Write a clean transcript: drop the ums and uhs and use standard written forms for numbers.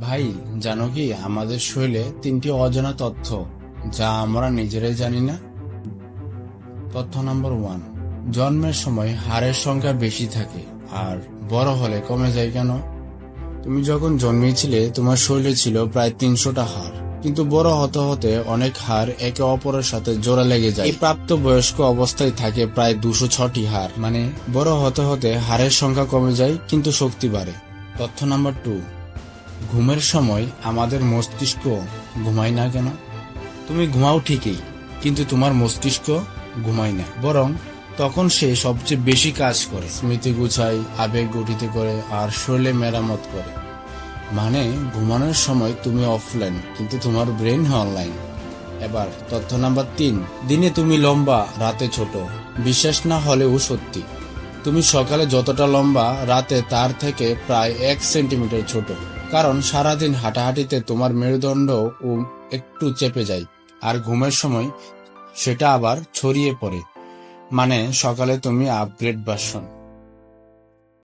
ভাই, জানো কি আমাদের শরীরে তিনটি অজানা তথ্য যা আমরা নিজেরাই জানি না। তথ্য নাম্বার 1, জন্মের সময় হাড়ের সংখ্যা বেশি থাকে আর বড় হলে কমে যায় কেন? তুমি যখন জন্মেছিলে তোমার শরীরে ছিল প্রায় 300টা হাড়, কিন্তু বড় হতে হতে অনেক হাড় একে অপরের সাথে জোড়া লেগে যায়। এই প্রাপ্ত বয়স্ক অবস্থায় থাকে প্রায় 206টি হাড়, মানে বড় হতে হতে হাড়ের সংখ্যা কমে যায় কিন্তু শক্তি বাড়ে। তথ্য নাম্বার 2, ঘুমের সময় আমাদের মস্তিষ্ক ঘুমায় না কেন? তুমি ঘুমাও ঠিকই, কিন্তু তোমার মস্তিষ্ক ঘুমায় না, বরং তখন সে সবচেয়ে বেশি কাজ করে, স্মৃতি গুছায়, আবেগ গঠিত করে আর শরীরে মেরামত করে। মানে ঘুমানোর সময় তুমি অফলাইন, কিন্তু তোমার ব্রেন অনলাইন। এবার তথ্য নাম্বার 3, দিনে তুমি লম্বা, রাতে ছোট। বিশ্বাস না হলেও সত্যি, তুমি সকালে যতটা লম্বা, রাতে তার থেকে প্রায় 1 সেন্টিমিটার ছোট। কারণ সারাদিন হাঁটাহাঁটিতে তোমার মেরুদণ্ড একটু চেপে যায়, আর ঘুমের সময় সেটা আবার ছড়িয়ে পড়ে। মানে সকালে তুমি আপগ্রেড ভার্সন।